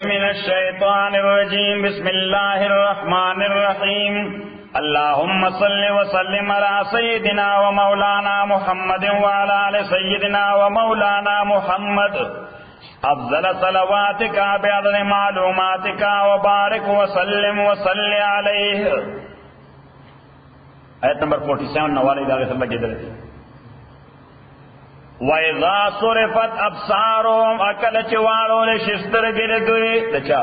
من الشيطان الرجيم بسم الله الرحمن الرحيم اللهم صل وسلم على سيدنا ومولانا محمد وعلى آل سيدنا ومولانا محمد افضل صلواتك بعدد معلوماتك وبارك وسلم وصل عليه. آیت نمبر 47 نوالی داغی صلی اللہ کی درد وَإِذَا صُرِفَتْ أَبْصَارُهُمْ اکل چوارو لشستر گردوی دچا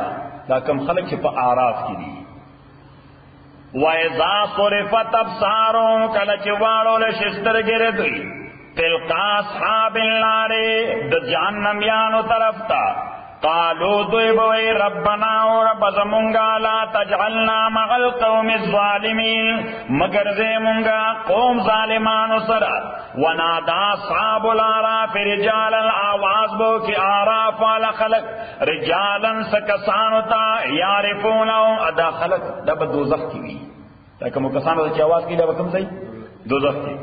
دا کم خلق چپا آراف کی دی. وَإِذَا صُرِفَتْ أَبْصَارُهُمْ کل چوارو لشستر گردوی تلقا اصحاب النار د جہنم یانو طرف تا قالوا دوی ربنا و رب زمونگا لا تجعلنا مع القوم الظالمین مگر زمونگا قوم ظالمان سرا ونادا اصحاب الاعراف رجالا آواز بو کی آراف والا خلق رجالا سکسانو تا یعرفونو ادا خلق دب دوزخ کی بھی تاکہ مکسانو تا کی آواز کی دب کم سی دوزخ کی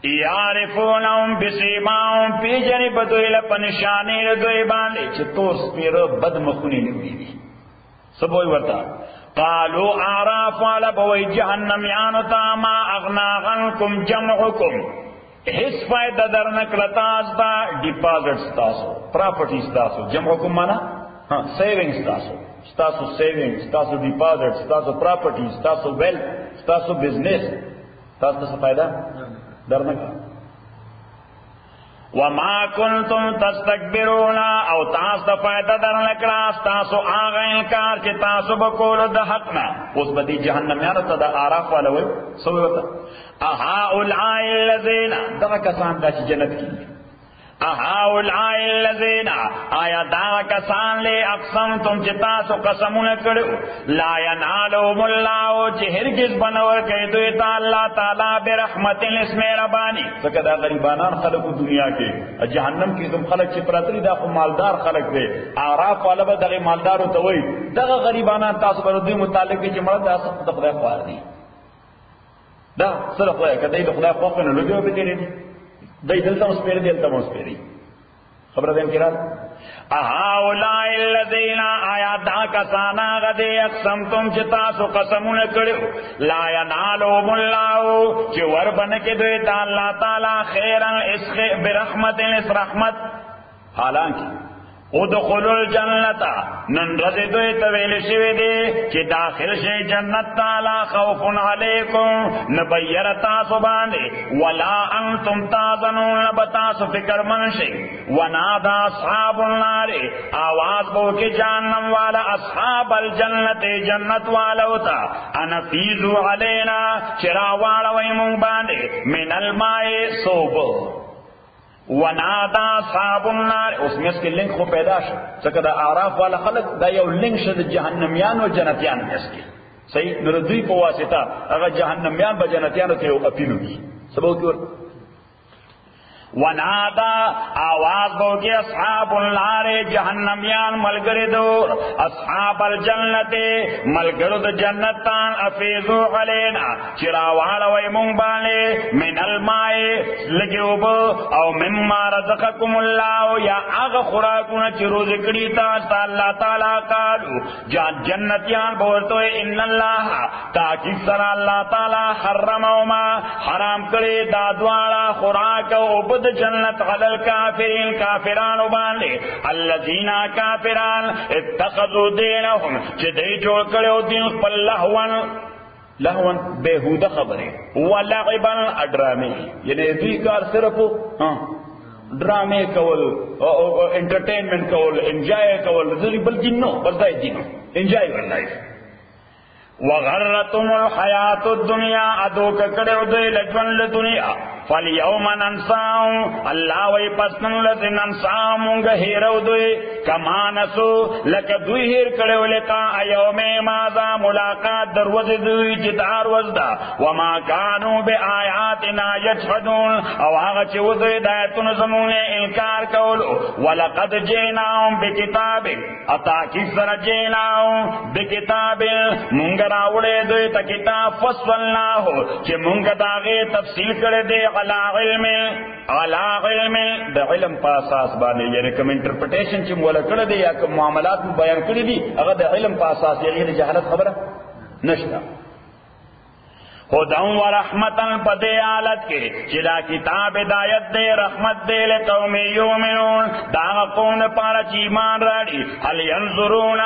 یعرفونهم بسیماهم پی جنی بدوی لپنشانی ردوی باندی چه توس پیر بد مخونی نگوی دی سبوی ورطا قالو آراف والا بوی جہنمیانو تا ما اغناغنکم جمعکم حس فائدہ در نکلتاز دا ڈیپازٹ ستاسو پراپرٹی ستاسو جمعکم مانا سیونگ ستاسو سیونگ ستاسو ڈیپازٹ ستاسو پراپرٹی ستاسو ویل ستاسو بزنس ستاسو تا فائدہ درنکا وما کنتم تستکبرون او تاس دا فائدہ درنکلا تاسو آغا انکار چی تاسو بکولو دا حقنا اس بدی جہنمیانو تا دا آراف والا ہوئی سوئی وقتا اہاؤلائی اللذین دا کسان دا چی جنت کی اہاؤلائی اللذین آیا دا کسان لے اقسمتم چی تاسو قسمون کرو لا ینالوم اللہ چی ہرگز بنور کئی دویتا اللہ تعالی برحمت اسم ربانی سکر دا غریبانان خلقو دنیا کے جہنم کی تم خلق چی پراتری دا خو مالدار خلق دے آراف والا با دا مالدارو توئی دا غریبانان تاسو بردوی متعلق دی چی مرد دا سخت دا خدای خوار دی دا سر خدای که دی دا خدای خواه کنو لگیو بتیری دی دای دلتا مسپیری دلتا مسپیری خبر دیم کراد اہاولائی اللذین آیا دا کسانا غدی اقسمتم چتاسو قسمون کرو لا ینالوم اللہ چی وربنک دویتا اللہ تعالی خیرن اس برحمت اس رحمت حالانکہ ادخلوا الجنتا نن رضی دوی طویل شوی دے چی داخل شی جنت تالا خوف علیکم نبیر تاسو باندے ولا انتم تازنون نبتاسو فکر منشی ونادا اصحاب النار آواز بو کی جہنم والا اصحاب الجنت جنت والا ہوتا انفیزو علینا چرا والا ویمون باندے من الماء صوب ونادا اصحاب النار اس میں اس کی لنک خو پیدا شد سکر دا آراف والا خلق دا یو لنک شد جہنمیان و جنتیان میں اس کی صحیح نردوی پو واسطہ اگر جہنمیان با جنتیانو کے اپیلو کی سبو کی ونادا آواز بوگی اصحاب النار جہنمیان ملگر دور اصحاب الجنت ملگر دو جنتان افیزو علینا چراوال ویمون بانے من الماء لگیوب او مما رزقکم اللہ یا آغا خوراکونا چرو ذکری تاستا اللہ تعالیٰ قالو جنتیان بورتو ان اللہ تاکی سر اللہ تعالیٰ حرموما حرام کرے دادوالا خوراک او جنت علی الکافرین کافران باندے الذین کافران اتخذوا دینهم چه دی جوڑ کرے دین پر لہون بیہودہ خبریں ولعبا اڈرامے یعنی دوی کار صرف ڈرامے کول انٹرٹینمنٹ کول انجوائے کول بل جنو بردائی جنو انجوائے ور لائف وغرتم الحیات الدنیا ادوک کرے دوی لجون لدنیا فالیوم ننساؤں اللہ وی پسنن لزی ننساؤں ہیرو دوی کما نسو لکا دوی ہیر کڑیو لکا ایوم مازا ملاقات دروز دوی جدار وزدا وما کانو بے آیاتنا یجحدون او آغا چی وزوی دایتون زمون انکار کولو ولقد جیناؤں بکتاب اتاکی سر جیناؤں بکتاب منگر آوڑے دوی تا کتاب فصولنا ہو چی منگ داغی تفصیل کرے دے علی علم د علم په اساس باندې، یعنی کوم انټرپریټیشن چې مولا کړی دی یا کوم معاملات بیان کړی دي هغه د علم په اساس یې د جهالت خبره نشته. خداون و رحمتن پدے آلت کے چلا کتاب ہدایت دے رحمت دے لقوم یومنون دا قوم پارا چیمان راڑی حل ینظرون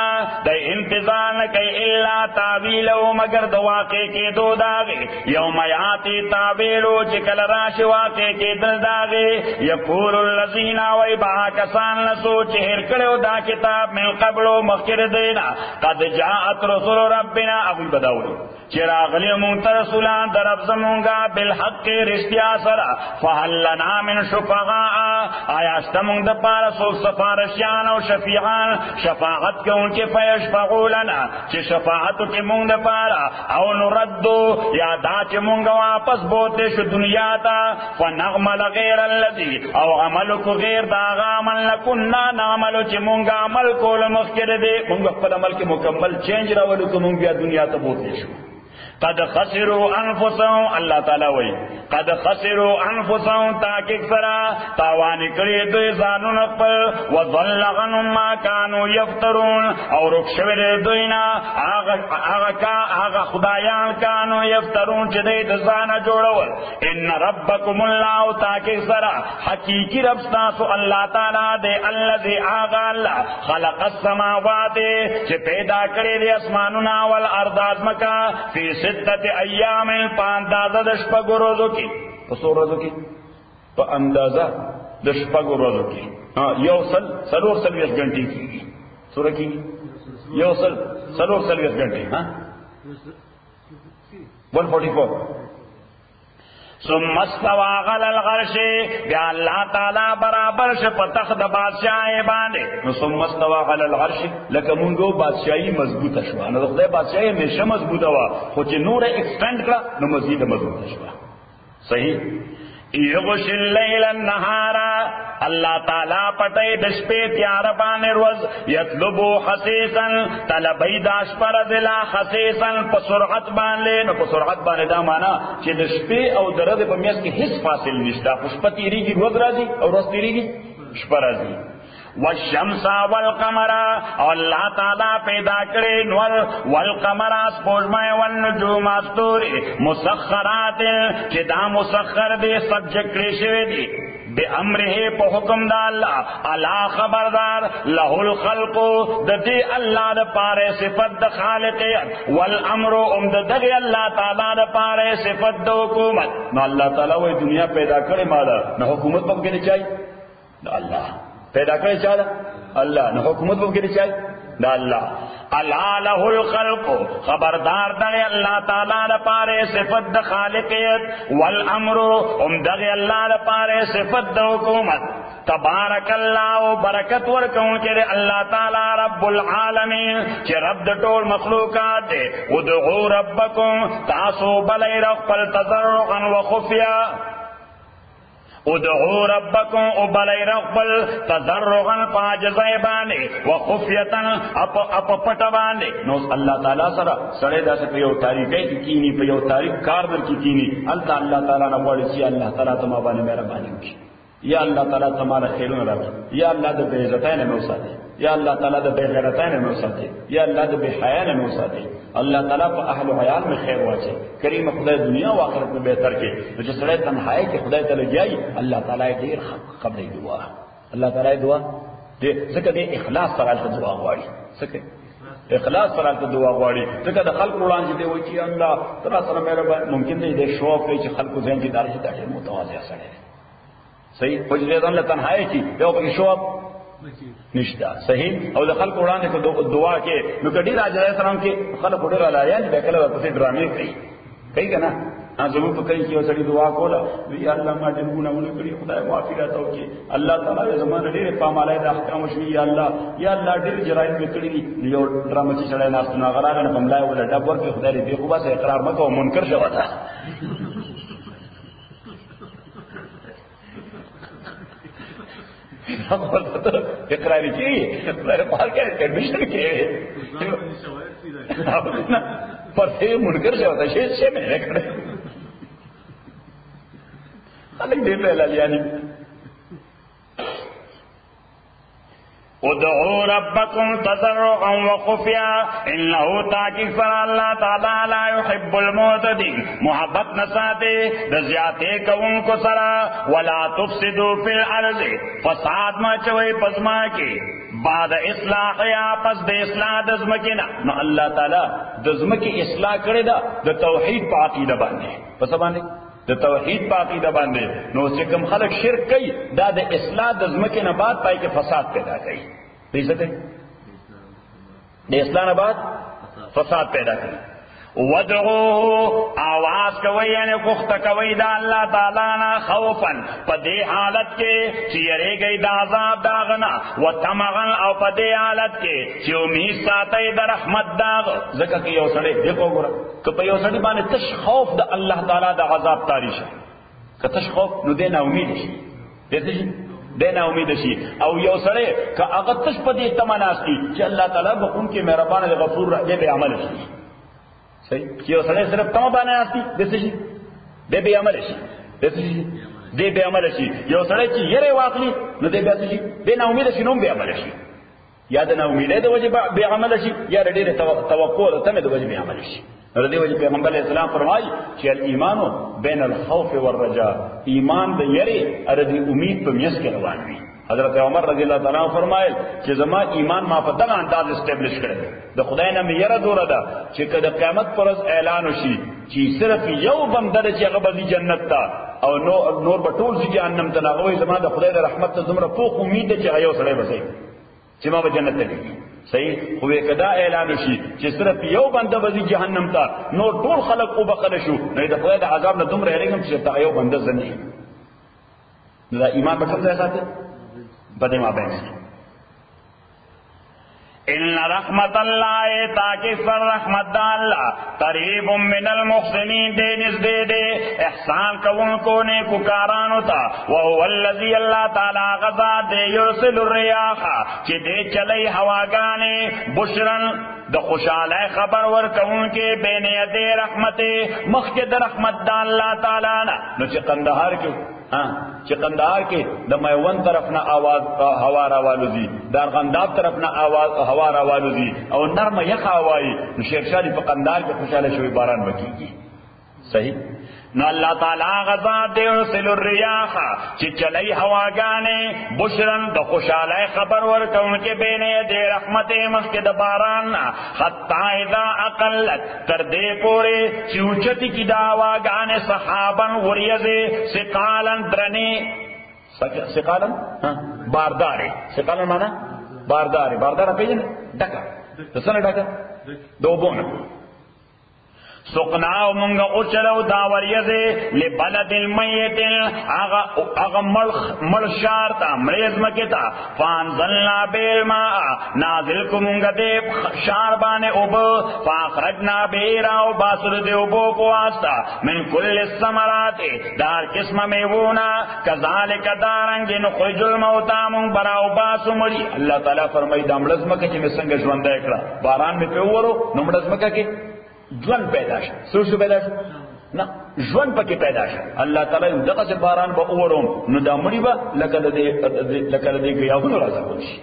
دا انتظار نکے الا تاویلو مگر دا واقع کے دو داغے یوم یاتی تاویلو چکل راش واقع کے دل داغے یقول اللذین وی بہا کسان نسو چہر کڑو دا کتاب من قبلو مخیر دینا قد جاءت رسول ربنا اگوی بداولی چراغلی منتر رسولان در اب زمونگا بالحق رشتیا سرا فحل لنا من شفقاء آیا استمونگ دا پارا سوک سفارشیان و شفیعان شفاعت کے ان کے فیشفقو لنا چی شفاعتو کے مونگ دا پارا او نردو یا دا چی مونگ واپس بوتے شو دنیا تا فنغمل غیر اللذی او عملو کو غیر دا غامل لکننا نعملو چی مونگ عمل کو لمخیر دے مونگ اپل عمل کے مکمل چینج راولو کو مونگ بیا دنیا تا بوتے شو. قد خسروا انفسهم اللہ تعالی وی قد خسروا انفسهم تاکہ سرا تاوانی کری دوی زانون اقبل وضل عنهم ما كانوا یفترون اور رکشور دوینا آغا خدایان کانو یفترون چی دی دزانا جوڑول ان ربکم اللہ تاکہ سرا حقیقی رب ستاسو اللہ تعالی دے اللذی آغا اللہ خلق السماوات چی پیدا کری دی اسمانونا والارض ازمکا فی ستت ایام پا اندازہ دشپگو روزو کی پسو روزو کی پا اندازہ دشپگو روزو کی یو سلور سلویس گھنٹی کی سورہ کی یو سلور سلویس گھنٹی 144 ثم استوى على العرش بیا اللہ تعالی برابر ش پتخ د بادشاہ باندې نو ثم استوى على العرش لکه مونږو بادشاہي مضبوطه شو نو خدای بادشاہي همیشه مضبوطه وا خو چې نور ایکسټند کړه نو مزید مضبوطه شو. صحیح. یغش اللیل النهار اللہ تعالی پٹے دشپے تیار بانے روز یطلبو حسیسا طلبی داش پر دلا حسیسا پسرعت بان لے نو پسرعت بانے دا مانا چی دشپے او درد پا میاس کی حس فاصل نشتا پشپا تیری کی روز رازی اور روز تیری کی شپا رازی. والشمس والقمر اللہ تعالی پیدا کرے نور والقمر سپوږمۍ والنجوم استوري مسخرات چې دا مسخر دي سبجیکٹ کړی شوی دي بے امره په حکم دا اللہ الا خبردار له الخلق د دې الله د پاره صفت د خالقیت والامر د دغه الله تعالی د پاره صفت د حکومت. نو الله تعالی وې دنیا پیدا کړې مالا نو حکومت په کې چای الله پیدا کرے چاہتا اللہ نہ حکومت وہ کرے چاہتا دا اللہ اللہ لہ الخلق خبردار دغی اللہ تعالیٰ دا پارے صفت دا خالقیت والامر دغی اللہ دا پارے صفت دا حکومت. تبارک اللہ برکت ورکون کے اللہ تعالیٰ رب العالمین چی رب دا طول مخلوقات دے ادعو ربکم تاسو بلی رقبل تضرعا و خفیہ ادعو ربکم ابلی رقبل تضرغن پاجزائی باندے وخفیتن اپ پٹا باندے نو اللہ تعالیٰ سرا سڑے دا سے پیو تاریخ ہے کی کینی پیو تاریخ کاردر کی کینی اللہ تعالیٰ نبوڑی سی اللہ تعالیٰ تمہا بانے میرا بانے کی یا اللہ تعالیٰ تمہارا خیرون رکھ یا اللہ دا بے عزتین میں اسا دے یا اللہ تعالیٰ دا بے غیرتین میں اسا دے یا اللہ دا بے حیان میں اسا دے اللہ تعالیٰ پا اہل و حیال میں خیر واچے کریم خدای دنیا و آخرت میں بہتر کے جو سڑے تنہائی کے خدای تعالیٰ جائی اللہ تعالیٰ دیر قبل دعا اللہ تعالیٰ دعا سکہ دے اخلاص سرال کا دعا غواری سکہ اخلاص سرال کا دعا غواری سکہ دے خلق اڑان جدے ہوئی چی اللہ ترہ سر میرا ممکن دے شوق کئی چی خلق زین جی دار جدہ کے متوازی سڑے صحیح حجریت اللہ تنہائی کی بیو پاکی شوق نشتا صحیح او د خلق وړاندې کو دعا کې نو کډی راځي سلام کې خلق وړل علیان به کله ورته ډرامې کوي کنه زمو په کوي چې وسړي دعا کوله یا الله ما دې ګونه کړی خدای معافي راته وکي الله تعالی زمانه ډېر پاماله د احکام شوی یا الله ډېر جرایم وکړي یو ډرامه چې چلای ناس نه غراغه نه بملای ولا ډبر کې خدای دې خو بس اقرار مکو منکر شو تا اقراری کی میرے پاس کیا ایڈمیشن کیے پر سے منکر سے ہوتا ہے 6 مہینے کھڑے خلک ډېر لالیانې ادعوا ربكم تضرعا وخفيا انه تاکید پر اللہ تعالی لا يحب المعتدين محبت نساتے دزیاتے کون کو سرا ولا تفسدوا في الارض فساد ما چوي پزما کی بعد اصلاح یا پس د اصلاح دزمکینا نو اللہ تعالی دزمکی اصلاح کړی دا د توحید په عقیده باندې پس باندې د توحید په عقیده باندې نو چې کوم خلک شرک کوي دا د اصلاح د ځمکې نه بعد پای کې فساد پیدا کوي دې د اصلاح نه بعد فساد پیدا کوي ودعوه آواز کوي یعنی پخت کوي دا الله تعالی نه خوفا په دې حالت کې چې یریږي د عذاب داغنا وتمغن او په دې حالت کې چې امید ساتي د رحمت داغ ځکه کې یو سړی دیکھو ګوره که په یو سړی باندې تش خوف د الله تعالی د عذاب تاریخ که تش خوف نو دې نه امید شي دې نه امید شي او یو سړی که هغه تش په دې تمناسي چې الله تعالی به کوم کې مهربان غفور رحیم به عمل شي صحیح چې یو سړی صرف تم باندې آسي دسه شي دې به عمل شي دسه شي دې به عمل شي یو سړی چې یې واقعي نو دې به شي دې نه امید شي نو به عمل شي یا د نه امید د وجه به عمل شي یا د ډېر توقع ته د وجه به عمل شي نو دې وجه پیغمبر اسلام فرمایي چې الایمان بین الخوف والرجاء ایمان د یری او د امید په میس کې روان وي حضرت عمر رضی اللہ تعالیٰ فرمایل چې زما ایمان ما په دغه انداز اسټابلیش کړی د خدای نه مې یره دوره ده چې کله قیامت پر ورځ اعلان وشي چې صرف یو بنده چې هغه به جنت ته او نور به ټول ځي جهنم ته هغه زما د خدای د رحمت ته زمره پوخ امید ده چې یو سړی به چې ما به جنت ته لګي صحیح خو کدا اعلان وشي چې صرف یو بنده به جهنم ته نور ټول خلق او بخله شو نو د خدای د عذاب نه دومره یریږم چې تا یو بنده ځنی دا ایمان په کوم ځای ساتي بدے ما بین ان رحمت اللہ تاکہ فر رحمت اللہ قریب من المحسنین دے نزدے دے احسان کون کو نیکو کاران ہوتا وهو الذی اللہ تعالی غزا دے یرسل الریاح چی دے چلی ہواگانے بشرن د خوشاله خبر ورکون کې بین یدی رحمت مخکې د رحمت د الله تعالی نه نو چې قندهار کې چې قندهار کې د میوند طرف نه आवाज هوا راوالوزي د ارغنداب طرف نه आवाज هوا راوالوزي او نرمه یخ هوای نو شیخ شادي په قندهار کې خوشاله شوی باران وکيږي صحیح نو اللہ تعالی غزا دے ارسل الریاح چی چلی ہواگانے بشرن دا خوشالہ خبر ورکون کے بینے دے رحمت مخک دا باران حتی اذا اقلت تردے پورے چوچتی کی دا ہواگانے صحابا وریزے سقالا درنے سقالا باردارے سقالا مانا باردارے باردارہ پیجن ڈکا دسنا ڈکا دو بونا سقناو منگا اچلو داوریزے لبلد المیت اغا ملشارتا مریزمکتا فانزلنا بیلماء نازل کو منگا دے شاربان اوبو فاخرجنا بیراو باسر دے اوبو کو آستا من کل السمرات دار قسم میوونا کذالک دارنگ نخرج الموتا من براو باسو مری اللہ تعالیٰ فرمائی دا ملزمکا چی میں سنگ جوندہ اکڑا باران میں پیورو نو ملزمکا کی ژوند پیدا شو سوشو پیدا شو نه ژوند پکې پیدا شو الله تعالی دغه باران به اوروم نو دا مړي به لکه دې غياونه راځي شي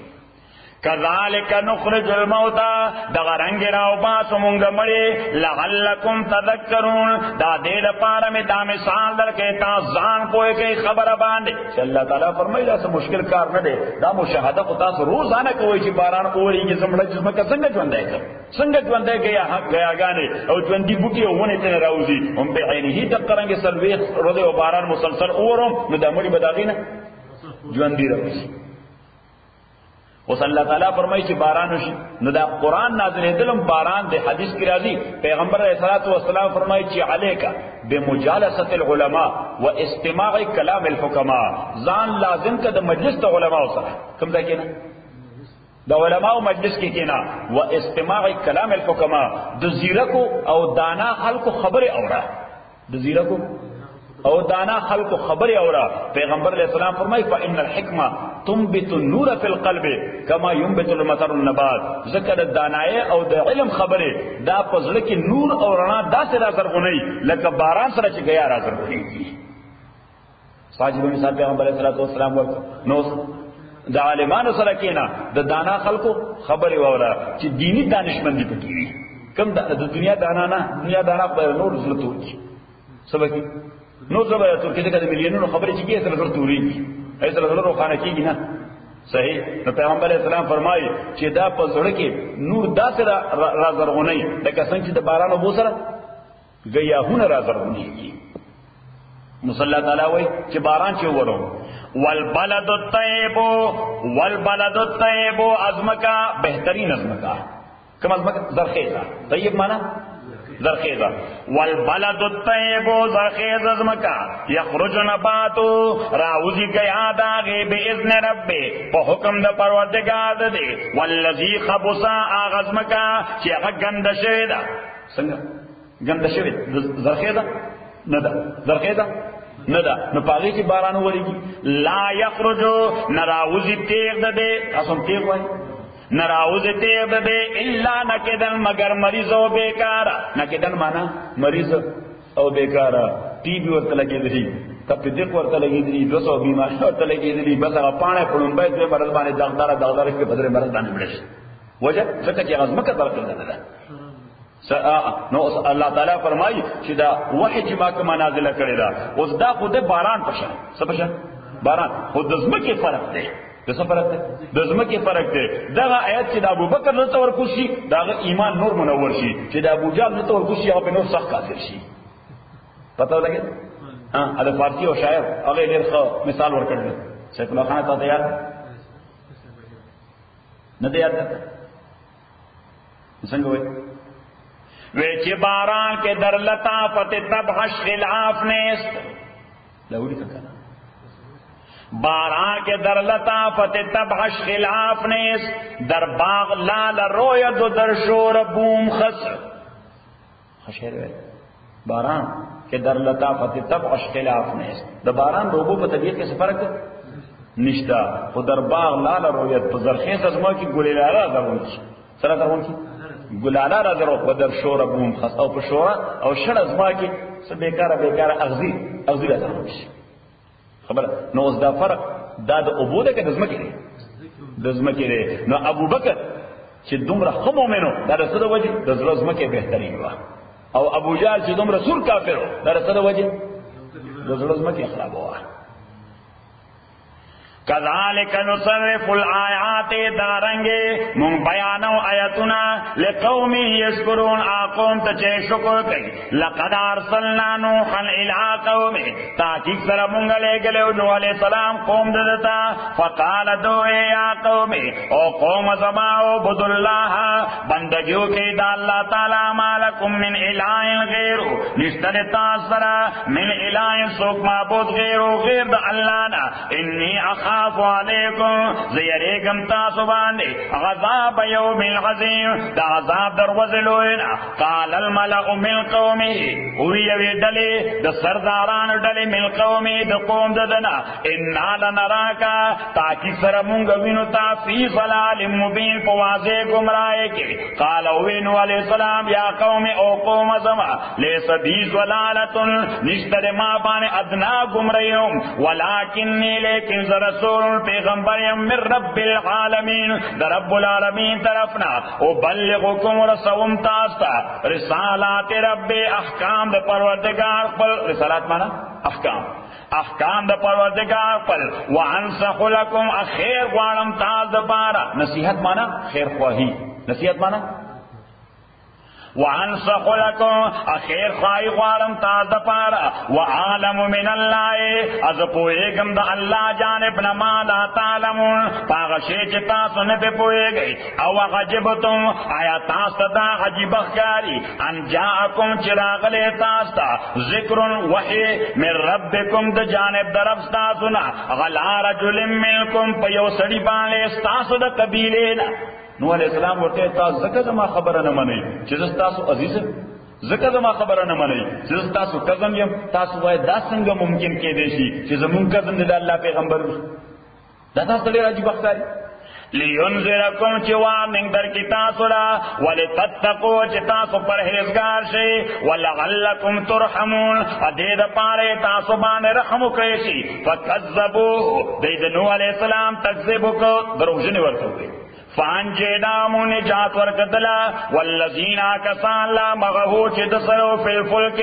کذالک نخرج الموتى دغه رنگ راو باسو مونږ مړي لعلکم تذکرون دا دې لپاره مې دا مثال درکې تاسو ځان کوی کې خبره باندې چې الله تعالی فرمایي دا څه مشکل کار نه دی دا مشاهده کو تاسو روزانه کوی چې باران اوريږي زمړه جسمه څنګه ژوندای کی څنګه ژوندای کی غیاګانې او ژوندۍ بوټي ونه ته راوځي هم به عینه دقرنګ سلويخ روزه او باران مسلسل اورم نو د مړي بداغینه ژوندۍ راوځي اوس الله تعالی فرمایي چې باران وشي نو دا قران نازل دلم باران د حدیث کی راځي پیغمبر علیه الصلاۃ والسلام فرمایي چې علیکا بمجالسه العلماء واستماع کلام الحکماء ځان لازم کړه د مجلس د علماء سره کوم ځای کې نه د علماء مجلس کې کېنا واستماع کلام الحکماء د زیرکو او دانا خلکو خبره اورا د زیرکو او دانا خلق خبر اورا پیغمبر علیہ السلام فرمائی فإن الحکمہ تنبت النور فی القلب کما ينبت المطر النبات ذکر دانائے او د علم خبره دا پزړه کې نور او رڼا داسې را زرغونی لکه باران سره چې غیا را زرغونی واجب مثال پیغمبر علیه الصلوۃ والسلام ورته نو د عالمانو سره کېنا د دانا خلکو خبرې وره چې دینی دانشمندي پکې وي کوم د دنیا دانا نه دنیا دانا په نور زلتو کی سبق نو زبر ترکیه د ملیونونو خبرې چې کیسه سره توريږي ایسه سره روخانه کیږي نه صحیح نو پیغمبر علیه السلام فرمایي چې دا په زړه کې نور داسې راځرغونی لکه څنګه چې د باران وبو سره غیاهونه راځرغونیږي مصلی تعالی وای چې باران چې ورو والبلد الطيب ازمکا بهترین ازمکا کوم ازمکا زرخیزه طیب معنا زرخیزه والبلد الطيب زرخیز ازمکا یخرج نباتو راوزی گیا داغه باذن رب په حکم د پروردگار دی والذی خبثا اغزمکا چې هغه ګند شوی دا څنګه ګند شوی زرخیزه نه ده زرخیزه نه ده نو پاږي چې باران وریږي لا یخرجو نراوزی تیغ ده تاسو تیغ وای نراوزی تیغ ده الا نکدن مگر مریض او بیکار نکدن معنا مریض او بیکار ټي بي ورته لګیدلی تپدیق ورته لګیدلی 200 بیماری ورته لګیدلی بس هغه پانه پړونبای د مرض باندې دغدار کې بدره مرض باندې مړ شي وجه څنګه چې غزمکه درکړه ده نو الله تعالی فرمایي چې دا وحی چې ما کوم نازله کړی دا اوس دا خود باران پشه څه پشه باران خود د زمکه فرق دی د څه فرق دی د زمکه فرق دی دا آیت چې د ابوبکر نو تور کوشي دا ایمان نور منور شي چې د ابو جهل نو تور کوشي هغه په نور سخت کافر شي پته لګی ها دا فارسی او شاعر هغه ډېر ښه مثال ورکړل شیخ الله خان ته یاد نه دی یاد څنګه وای وی چې باران کې در لطافت تبحش خلاف نیست لوڑی کنا باران کې در لطافت تبحش خلاف نیست در باغ لال روید و در شور بوم خس خشیر وی باران کې در لطافت تبحش خلاف نیست د باران روبو په طبیعت کې فرق نشتا خو در باغ لال روید په زرخیز از ما کې ګلې لاله درون سره درون کی ګلاله را درو په در شور بوم خاص او په شورا او شړ ازما کې څه بیکاره اغزی را درو شي خبره نو اوس دا فرق دا د عبوده کې د ازما کې د ازما کې نو ابوبکر چې دومره خمومنو دا د څه د وجه د زړه ازما کې بهترین و او ابو جهل چې دومره سور کافرو دا د څه د وجه د زړه ازما کې خراب و کذالک نصرف الآیات دارنگے من بیانو آیتنا لقوم یشکرون آقوم تچے شکر کئی لقد ارسلنا نوحا الى قوم تاکیق سر منگلے گلے نوح علیہ السلام قوم ددتا فقال دوئے یا قوم او قوم زماؤ بد اللہ بندگیو کی دا اللہ تعالی مالکم من الہ غیرو نشتر تاثرا من الہ سوک معبود غیر دا اللہ نا انی اخاف علیکم زیریکم تاسو باندې عذاب یوم العظیم دا عذاب دروازلوینا قال الملأ من قومه وی ډلې د سرداران ډلې من قومه د قوم ددنا ان لنراکا تاکي سره مونږ وینو تا فی ضلال مبین په واضح گمراهی کې قال وینو علی السلام یا قوم او قوم زما لیس بی ضلالۃ نشتر ما باندې ادنا گمراهیم ولکنی لیکن رسول پیغمبر من رب العالمین در رب العالمین طرفنا او بلغکم رسوم تاستا رسالات رب احکام د پروردگار پر رسالات مانا احکام د پروردگار پر وانصح لكم اخیر غوانم تاز د پارا نصیحت مانا خیر خواہی نصیحت مانا وانصح لكم اخیر خواہی غوارم تاز دا پارا وعالم من اللہ از پوئیگم دا اللہ جانب نما لا تعلمون پاغشی چتا سن پہ پوئے گئی او غجبتم آیا تاستا دا غجب اخکاری ان جاءکم چراغلے تاستا ذکر وحی من ربکم دا جانب دا رفستا سنا غلا رجل منکم پیو سڑی بانے استاسو دا قبیلینا نوح علیہ السلام ورته تاسو زکه زما خبره نه منئ چې تاسو عزیز زکه زما خبره نه منئ چې تاسو کزم یم تاسو وای دا څنګه ممکن کې دی شي چې زمون کزم د الله پیغمبر دا تاسو ډیر عجیب ښکاري لینذرکم چې وارننګ درکړي تاسو لا ولتتقوا چې تاسو پرهیزګار شئ ولعلکم ترحمون دې دپاره تاسو باندې رحم وکړئ شي فکذبوه دوی د نوح علیه السلام تکذیب وکړو دروغجنې ورته وکړي فانجیناهم نجات ورکدلا والذین کسان لا مغهو چې د سرو فی الفلک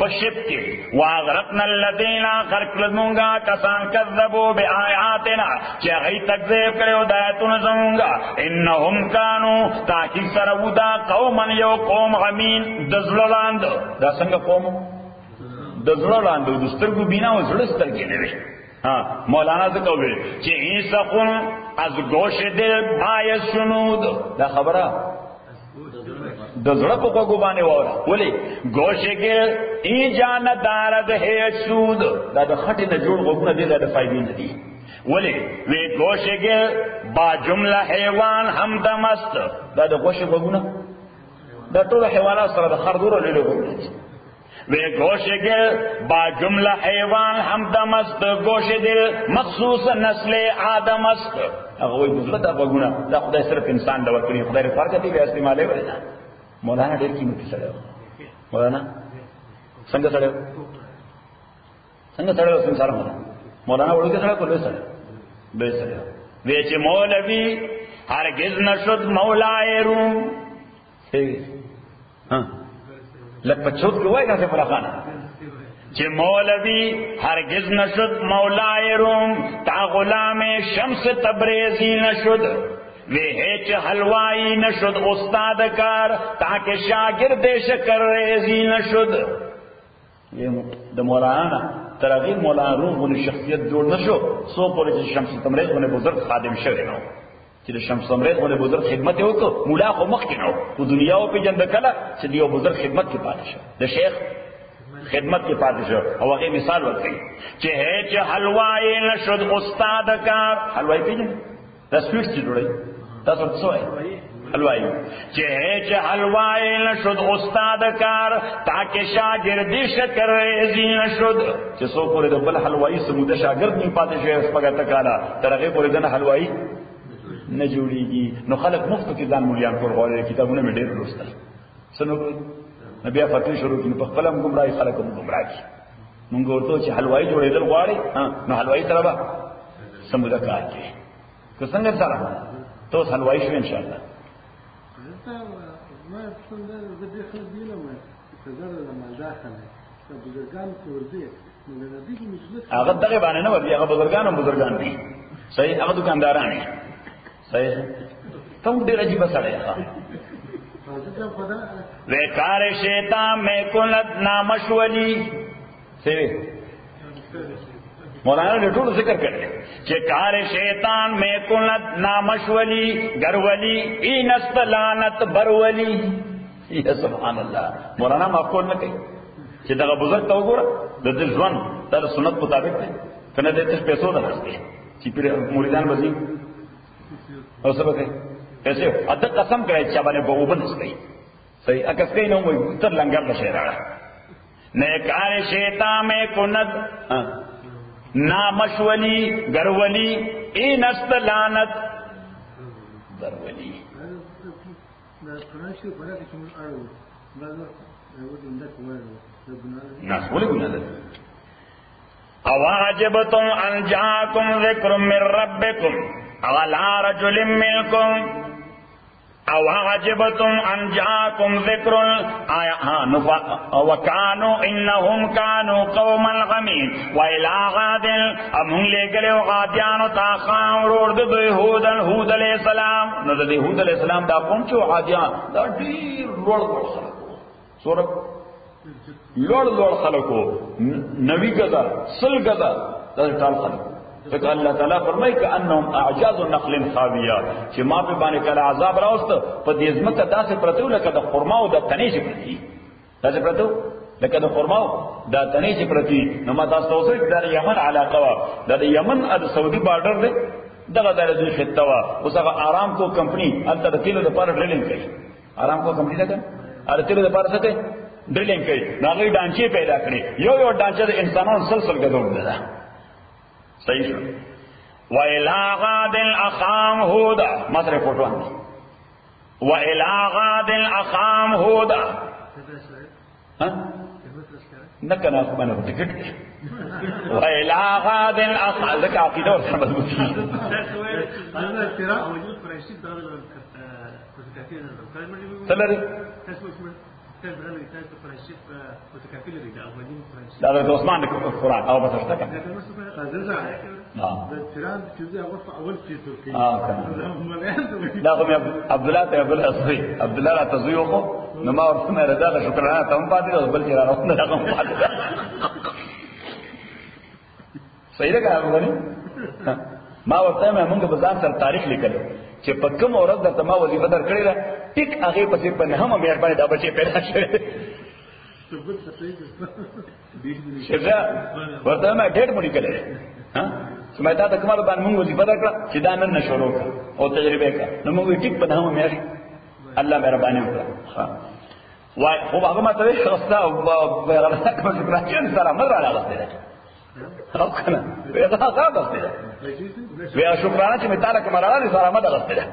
په شپ کې واغرقنا الذین غرق لمونږه کسان کذبوا بآیاتنا چې هغوی تکذیب کړی د آیاتونو زمونږه انهم کانوا تحقیق سره ودا قوما یو قوم غمین د زړه لاندې دا څنګه قوم د زړه لاندې د سترګو بینا او زړه سترګې نه وي مولانا ذکر ہوئے چی عیسقن از گوش دل باید شنود دا خبرہ دزڑا پا کو بانے وارا ولی گوش گل این جان دارد ہے سود دا خطی نجوڑ غبنا دی دا فائدی ندی ولی وی گوش گل با جملہ حیوان ہم دمست دا گوش غبنا دا طول حیوانات سر دا خردور لیلو غبنا دی وی گوش گل با جملہ حیوان ہمدم است گوش دل مخصوص نسل آدم است اگوی بزرد اگونا دا خدای صرف انسان دور کنی خدای رفار کتی بے استعمالے ولی مولانا دیر قیمتی سڑے ہو مولانا سنگ سڑے ہو سنگ سڑے ہو سنسار مولانا وڑو کے سڑے کو بے سڑے بے سڑے ہو ویچ مولوی ہرگز نشد مولائے روم ہاں لگ پچھوت کو ہوئے گا سے فلاخانا چھ مولوی ہرگز نشد مولائے روم تا غلام شمس تبریزی نشد وی ہیچ حلوائی نشد استاد کار تاکہ شاگرد شکر ریزی نشد یہ دا مولانا ترغیب مولانا روم انہیں شخصیت جوڑ نشو سو پولی چھ شمس تبریز انہیں بزرگ خادم شوئے نو چې شمس تبریز باندې بزرگ خدمت وکړو مولا خو مخ کې نو په دنیا او په جنت کله چې دیو بزرگ خدمت کې پاتې شو د شیخ خدمت کې پاتې شو او هغه مثال ورکړي چې هیڅ حلوای نشد استاد کار حلوای پیژنې دا سویټ چې جوړي تاسو څه وایي حلوای چې هیڅ حلوای نشد استاد کار تاکہ شاگردی شکر ریزی نشد چې څو پورې د بل حلوای سموده شاگرد نه پاتې شي سپګه تکاله ترغه پورې د حلوای نه جوړیږي نو خلک مفت کې ځان مولیان کول غواړي کتابونه مې ډېر لوستل سنو بیا فتوی شروع کړي په خپل هم گمراهي خلک هم گمراهي مونږ ورته چې حلوای جوړېدل غواړي نو حلوای سره به سموده کار کوي که څنګه سره ته اوس حلوای شو ان شاء الله ما څنګه د دې خبرې نه چې زړه د مالداخله د بزرګان کوردي نو د دې مثبت هغه دغه باندې نه ورته هغه بزرګان دي صحیح هغه دکانداران دي صحیح تم ډیر عجیب سره ښه وکار شیطان میں کلت نامشولی صحیح مولانا نے ټول ذکر کړی چې کار شیطان میں کلت نامشولی گرولی اینست لعنت برولی یا سبحان الله مولانا معقول نه کوي چې دا بزرګ ته وګوره د دې ځوان د سنت مطابق دی کنه د دې پیسو نه راځي چې پیر مریدان وځي او سبا کوي پیسې اته قسم کوي چې باندې به وبنس کوي صحیح اکس کوي نو وي تر لنګر نشه راړه نه کار شیطان میں کند نامشولی گرولی این است لعنت برولی ناسولی گناه ده اواجبتم ان جاءکم ذکر من ربکم على رجل منكم او عجبتم ان جاءكم ذکر وكانوا انهم كانوا قوما غمين والى غاد امون لګلو غادیانو تا خاور د هود علیہ السلام نو د هود علیہ السلام دا کوم چې غادیان دا ډیر لوړ خلکو سورہ لوړ خلکو نبی غدا سل غدا دا ټال خلکو فکر اللہ تعالیٰ فرمائی کہ انہم اعجاز نخل خاویہ چې ما په باندې کله عذاب راوست په دې ځمکه داسې پرتو لکه د خرماو د تنې چې پرتی داسې پرتو لکه د خرماو د تنې چې پرتی نو ما تاسو ته وایي د یمن علاقه وا د یمن د سعودي بارډر دی دغه د دې خطه وا اوس هغه آرام کو کمپنی الته د تیلو لپاره ډریلینګ کوي آرام کو کمپنی ده ار تیلو لپاره څه کوي ډریلینګ کوي هغه ډانچې پیدا کړي یو ډانچې د انسانانو سلسله غوډه ده صحیح شو وإلى غاد أخام هودا مصر فوٹوان وإلى غاد أخام هودا نکنا خبانا بتکٹ وإلى غاد أخام ذکا عقیدہ اور سمجھ بکی سلری دا د عثمان قرآن او بسشتا کا دا خو عبدالله ته عبدالله صحیح عبدالله را تزویو خو نو ما ورسمه رضا د شکرانه ته هم پاتې ده بل چې را روانه ده هم پاتې ده صحیح ده که غني ما ورته موږ په ځان سره تاریخ لیکلو چې په کوم ورځ درته ما وظیفه درکړې ده ټیک هغه پسې په نهمه میاشت باندې دا بچي پیدا شوی شجاع ورته ما ډېر مونږ کړل ها سمایته د کومه باندې موږ وظیفه درکړه چې دا نن شروع کړ او تجربه کړه نو موږ ټیک په نهمه میاشت الله مهرباني وکړه ها وای خو هغه ما ته خاصه او غلطه کوم چې راځي سره مر راغله او کنه وی دا غاړه ده وی شکرانه چې متاله کوم راغله سره مده غسته ده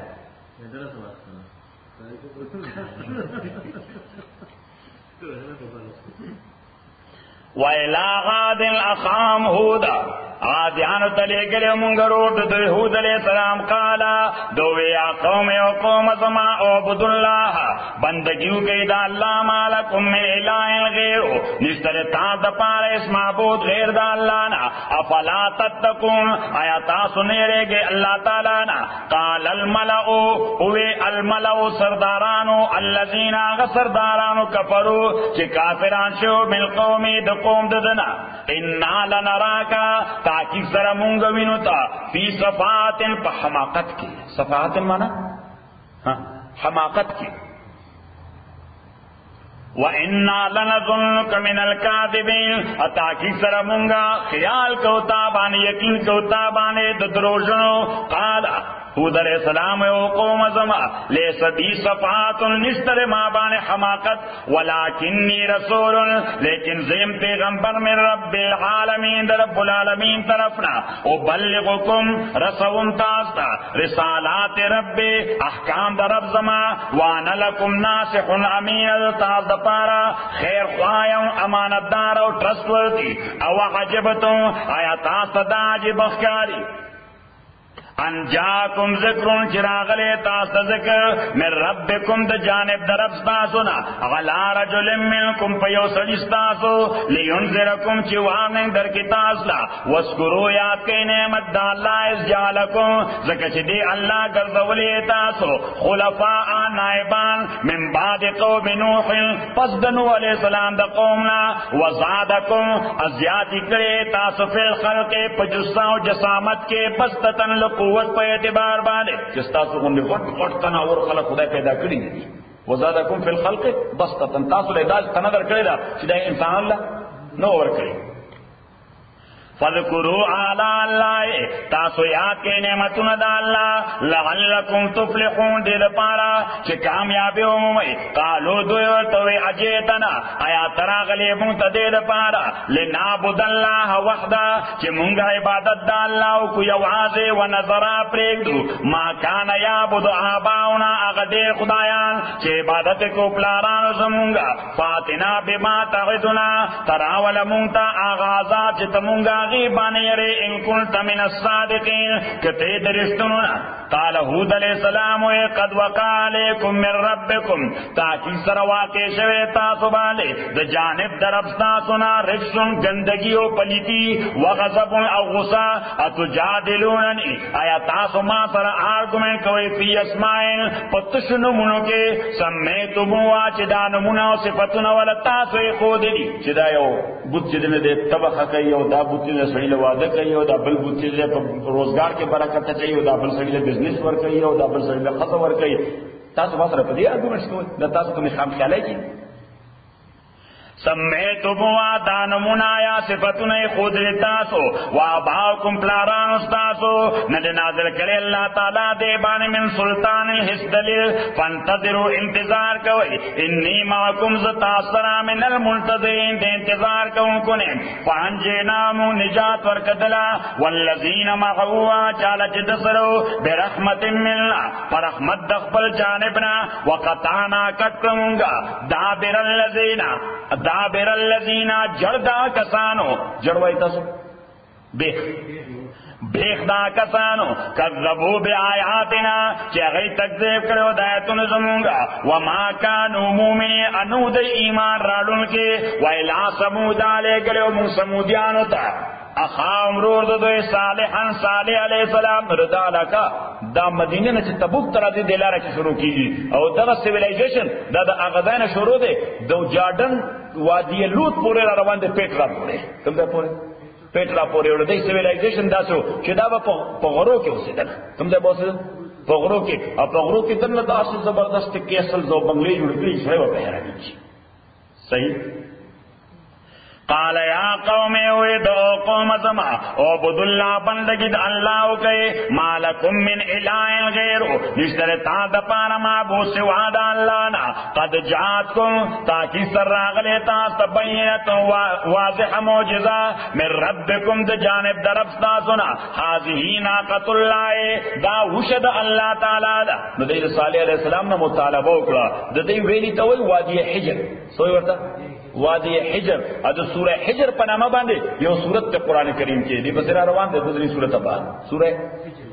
وإلى غاد أخام هودا عادیانو تلیگلی منگروٹ دو یهود علیہ السلام قالا دوی یا قوم او قوم زما عبد اللہ بندگیو گئی دا اللہ مالکم من الہ غیرو نشتر تاز دا پارا اس معبود غیر دا اللہ نا افلا تتقون آیا تاسو نیرے گے اللہ تعالی نا قال الملعو اوی الملعو سردارانو اللذین آغا سردارانو کفرو چی کافران شو من قومی دا قوم ددنا انا لنراکا تاکہ سر مونگا وینو تا فی صفاتن پا حماقت کی صفاتن مانا حماقت کی وَإِنَّا لَنَظُنُّكَ مِنَ الْكَاذِبِينَ اتاکی سر مونگا خیال کوتا بانے یقین کوتا بانے دروژنو قال حود علیہ السلام او قوم زما لیس بی صفات نشتر ما بان حماقت ولکنی رسول لیکن زیم پیغمبر من رب العالمین در رب العالمین طرفنا ابلغکم رسول تاستا رسالات رب احکام در رب زما وانا لکم ناسخ امین تاز دپارا خیر خوایم امانتدار او ٹرسٹورتی او عجبتم آیا تاستا دا عجب اخکاری انجاکم ذکرون چراغلے تاست ذکر من ربکم دا جانب دا رب ستاسونا غلا رجل منکم پیو سجستاسو لینذرکم چی وارننگ در کی تاسلا واسکرو یاد کئی نعمت دا اللہ اس جالکم ذکر چی دی اللہ گرزولی تاسو خلفاء نائبان من بعد قوم نوح پس دنو علیہ السلام دا قومنا وزادکم ازیادی کرے تاسو فی الخلق پجسا و جسامت کے بستتن لقو قوت پہ اعتبار باندے جس تاسو غنی غٹ تناور خلق خدای پیدا کری دی وزادکم فی الخلق بسطتن تاسو لیداج تنظر کری دا چی دا انسان اللہ نو اور کری فذکروا آلاء اللہ تاسو یاد کے نعمتون دا اللہ لعلکم تفلحون دل پارا چی کامیابی عمومی قالو دویورتوی عجیتنا آیا تراغلی مونتا دل پارا لنعبد اللہ وحدا چی منگا عبادت دا اللہ کو یوازے و نظرہ پریگ دو ما کان یعبد آباؤنا اغدی خدایان چی عبادت کو پلارانو زمونگا فاتنا بما تعدنا تراول مونتا آغازات چی تمونگا غیبان یرے ان کنت من الصادقین کتے درستنونا قال حود علیہ السلام قد وقع علیکم من ربکم تاکی سر واقع شوے تاسو بالے دا جانب درب تاسونا رجسن گندگی و پلیتی وغضب او غصہ اتجادلوننی آیا تاسو ما سر آرگومنٹ کوئی فی اسمائن پتشنو منو کے سمیتو موا چدا نمونا و صفتنا والا تاسو خود دی چدا یو بود چدن دے طبخہ کئی او دا بود چدن سڑی لوادہ کئی او دا بل بود چدن روزگار کے برکت چاہیے او دا بل سڑی بزنس ور کئی او دا بل سڑی خطا ور کئی تاسو باسر پا دی آرگومنٹس کوئی دا تاسو کمی خام خیالی کی سمیتم وادانمنا یا صفتن خود تاسو واباؤکم پلاران استاسو ند نازل کرے اللہ تعالی دے بان من سلطان الحس دلیل فانتظروا انتظار کوئی انی معکم زتاثرا من المنتظرین دے انتظار کون کنے فانجینامو نجات ورکدلا والذین معہوا چالا جدسرو برحمت ملنا فرحمت دخبل جانبنا وقطعنا کٹکرمونگا دابر الذین جڑدا کسانو جڑوائی تاسو بیخ دا کسانو کذبو بی آیاتنا چاگئی تکذیب کرو دایتون زمونگا وما کانو مومنی انو دی ایمان راڑون کے ویلا سمودا لے گلو من سمودیانو تا اخام رورد دوی صالحان صالح علیہ السلام ردالا کا دا مدینه نه چې تبوک تر دې دلاره کې شروع کیږي او دا سیویلایزیشن دا د اغذان شروع دی د جاردن وادی لوط پورې را روان دي پیټرا پورې کوم ځای پورې پیټرا پورې ور دي سیویلایزیشن داسو چې دا په غرو کې اوسېدل کوم ځای اوسېدل په غرو کې او په غرو کې دنه داسې زبردست کې اصل زو بنگلې جوړ کړی شوی و په هرانه صحیح قال یا قوم ویدو قوم زما عبد اللہ بندگی دا اللہ کے مالکم من الہ غیرو نشتر تا دا پارا معبود سوا دا اللہ نا قد جاتکم تاکی سر راغلے تا تبینت واضح موجزہ من ربکم دا جانب دا رب سنا حاضی ناقت اللہ دا وشد اللہ تعالی دا ندیر صالح علیہ السلام نا مطالبہ اکڑا دا دی ویلی تاوی وادی حجر سوئی ورطا وادی حجر ادو سورہ حجر پنامہ باندے یہ سورت تے قرآن کریم کے دی بسرا روان دے دوسری سورت بعد سورہ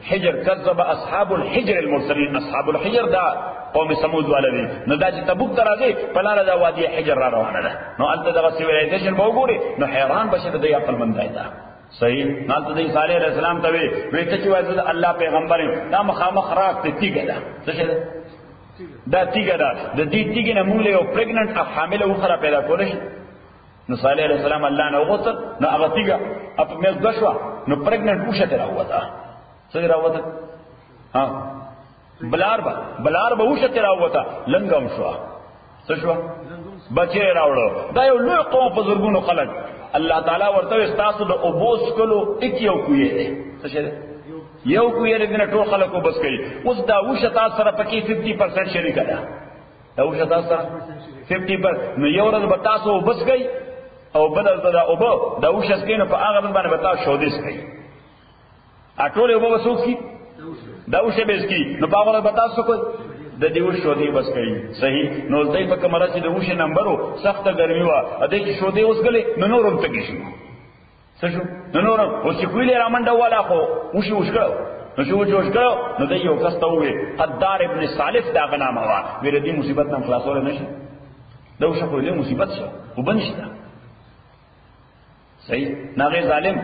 حجر کذب اصحاب الحجر المرسلین اصحاب الحجر دا قوم سمود والا دی نو دا چې تبوک ترازی پلا دا وادی حجر را روانه ده نو الته دا سیویلایزیشن به وګوري نو حیران بشه د عقل مند دا صحیح نال ته صالح علیہ السلام ته وی ته چې وایي الله پیغمبر دا مخامخ راک ته تیګه ده څه دا تیگه دا دا دی تیگه نموله یو پریگننٹ اب حامل اخرى پیدا کولش نو صالح علیہ السلام اللہ نے غوصت نو اغا تیگه اب میز دشوا نو پریگننٹ اوشت راوتا صدی راوتا ہاں بلار با اوشت راوتا لنگم شوا سشوا بچے راوڑو دا یو لوی قوم بزرگونو خلق اللہ تعالی ورطو استاسو دا ابوس کلو ایکیو کوئے دے سشے دے یو کو یې دنه ټول خلکو بس کوي اوس دا وشتا سره پکې 50% شریک ده دا وشتا سره 50% نو یو ورځ بتاسو بس گئی او بدل دا او دا وشس کینو په هغه باندې بتا شو دیس کوي اټول یو بسو کی دا وشه بس کی نو په هغه بتاسو کوي د دې وشو دی بس کوي صحیح نو دای په کمره چې د وشه نمبرو سخت ګرمي وا ا دې کې شو دی اوس غلې نو نورم تکي شو سشو نو اوس چې کویلې رامنډه والا خو وشکړو نو شو جوړ نو د یو کس ته وې قدار ابن صالح دا غنامه وا ویره دې مصیبت نن خلاصول نشي دا وشو کویلې مصیبت شو وبنشتا صحیح ناغه ظالم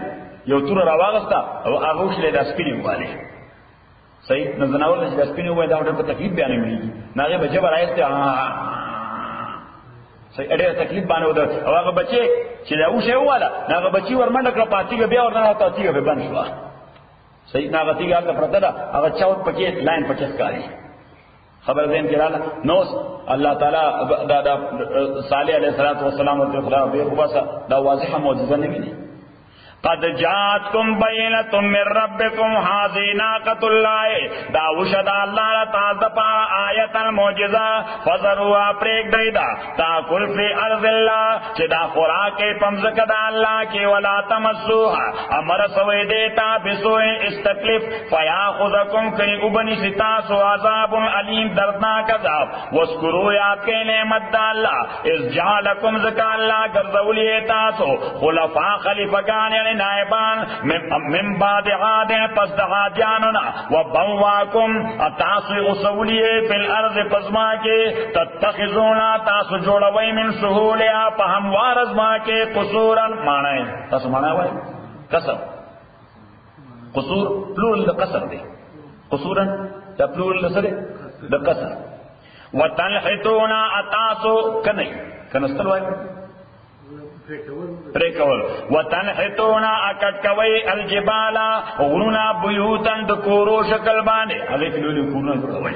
یو تور راواغستا او هغه وشلې د سپینې واله صحیح نو زناول د سپینې وای دا ډېر تکلیف بیان ملي ناغه بجبر راځي صحیح اړه تکلیف باندې ودر او هغه بچي چې دا وشه واله هغه بچي ورمنډه کړ پاتیګه بیا ورنه تاتیګه به بند شو صحیح هغه تیګه هغه پرته دا هغه چاوت پکې لاین پکې ښکاری خبر دین کړه نو الله تعالی دا صالح علیہ الصلوۃ والسلام ورته خدا به خاصه دا واضحه معجزه نه ویني قد جاتکم بینۃ من ربکم هذه ناقۃ الله دا وشد الله تعالی په آیت المعجزه فذروا پریک دیدا تاکل فی ارض الله چې دا خوراک پمزک د الله کې ولا تمسوها امر سوی دیتا بسوء استکلف فیاخذکم کای وبنی ستا سو عذاب علیم دردناک عذاب واذکروا یاد کئ نعمت الله اذ جعلکم زکا الله ګرځولی تاسو خلفاء خلیفگان نائبان من بعد عاد پس دعادیاننا وبواکم اتاسو اصولیے فی الارض پزما کے تتخذونا تاسو جوڑوئی من سہولیا پہموار ازما کے قصورا معنی تاسو معنی ہوئے قصر قصور پلول دا قصر دے قصورا دا پلول دا سرے دا قصر وتنحتونا اتاسو کنئی کنستل ہوئے پریکول وتنحتونا اکٹ کوئی الجبالا غرونا بیوتن دکورو شکل بانے حضرت لولی کورنا کوئی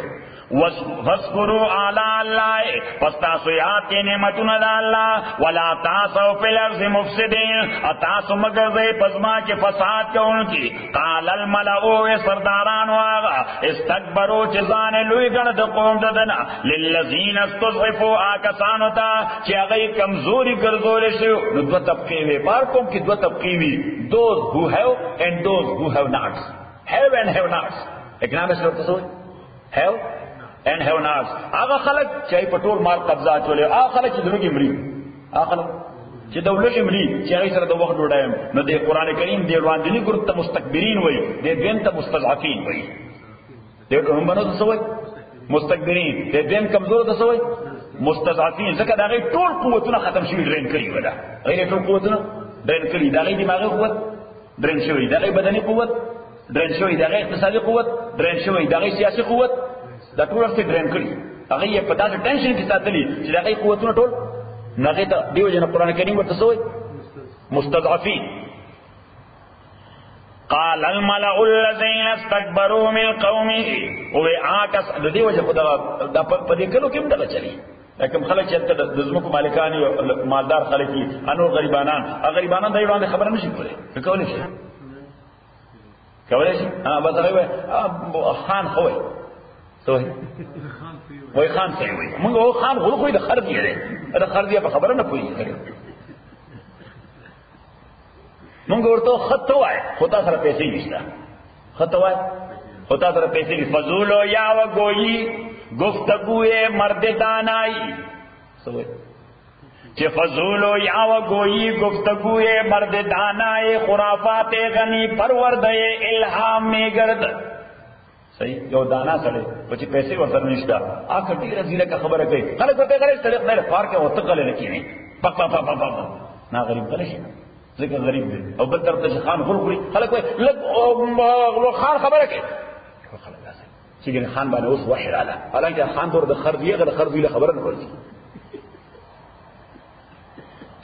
وَاسْكُرُوا عَلَىٰ اللَّهِ پس تاسو یاد کی نعمتونه د الله ولا تعثوا فی الارض مفسدین تاسو مګرځئ پزما کې فساد کوونکي قال الملأ سرداران واغه استكبروا جزان لوی ګڼ د قوم ددنه للذین استضعفوا آکسانو ته چې هغه کمزوري ګرځول شي نو دوه طبقې وي بار کوم کې دوه طبقې وي those who have and those who have not have and have not economics ورته څه have and have not هغه خلک چې په ټول مال قبضه چولې هغه خلک چې دغه مړي هغه خلک چې دولت مړي چې هغه سره د وخت ډوډایم نو د قران کریم دی وړاندې ګروپ ته مستكبرین وایي د دین ته مستضعفین وایي دغه هم باندې څه وایي مستكبرین د دین کمزور ته څه وایي مستضعفین ځکه دا غي ټول قوتونه ختم شوي ډرین کړي ولا غیر ټول قوتونه ډرین کړي دا غي دماغي قوت ډرین شوی دا غي بدني قوت ډرین شوی دا غي اقتصادي قوت ډرین شوی دا غي سیاسي قوت دا ټول څه ډرین کړي هغه یې په داسې ټینشن کې ساتلي چې دا غي قوتونه ټول نغه ته دیو جن قران کریم ورته سوې مستضعفين قال الملأ الذين استكبروا من قومه او آکس د دیو جن په دې کلو کې مدغه چلی لکه خلک چې د زمکو مالکان او مالدار خلک دي انو غریبانان غریبانان دای وړاندې خبره نشي کولای کولای شي بس هغه خان خوې سوې وای خان څه وای موږ او خان غو خو د خرج یې ده خرج یې په خبره نه پوي موږ ورته خط وای خو تاسو سره پیسې نشته خط وای خو تاسو سره پیسې نشته فضول یا و گوئی گفتگو مرد دانائی سوې چې فضول یا و گوئی گفتگو مرد دانائی خرافات غنی پرورده الهام می گرد صحیح یو دانا سره چې پیسې ورته نشته اخر ډیره زیله کا خبره کوي خلک په غیر طریق نه پارک او تقل نه کینی پک پک پک پک نه غریب کله شي ځکه غریب دی او بل طرف ته خان غرغري خلک وای لګ او خان خبره کوي خلک لازم چې خان باندې اوس وحی رااله حالانکه خان دور د خرجیه غیر خرجیه خبره نه ورځي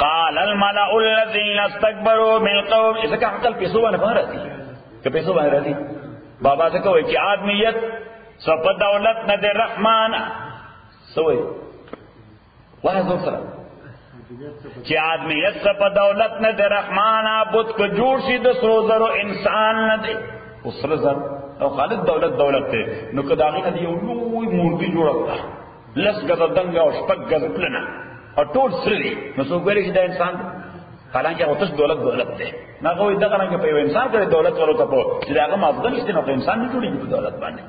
قال الملأ الذين استكبروا من قوم اذا كان عقل پیسو باندې راځي که پیسو باندې راځي بابا سے کوئی کہ آدمیت سب دولت نہ دے رحمان سوئے وہاں زور سرا کہ آدمیت سب دولت نہ دے رحمان بت کو جوڑ سی دسرو ذرو انسان نہ دے اسر ذر او خالد دولت تے نو کداغی کدی لوی مورتی جوڑا لس گز دنگا او شپک گز پلنا اور ټول سری نو سو ګوري چې دا انسان حالانکه او تاسو دولت دے نه کوئی دغه رنګ په انسان کې دولت ورته په چې هغه مافضل استنو په انسان نه جوړیږي په دولت باندې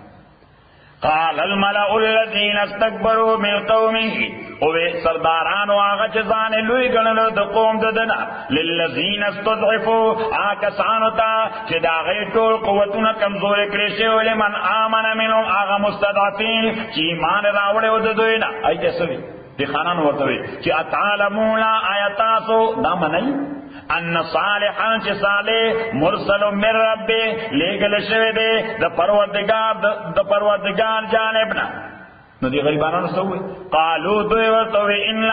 قال الملأ الذين استكبروا من قومه او سرداران واغه چې ځان لوی ګڼل د قوم ددنه للذين استضعفوا آکسانو ته چې دا غي ټول قوتونه کمزوري کړی شي ولمن آمن منهم هغه مستضعفين چې ایمان راوړل د دوی نه ايته سوي دی خانان ورته وي چې اتعلمون آیاتاسو دا منئ ان صالحان چې صالح مرسل من رب لګل شوی دی د پروردگار جانب نه نو دی غریبانو سوې قالو دوی ورته ان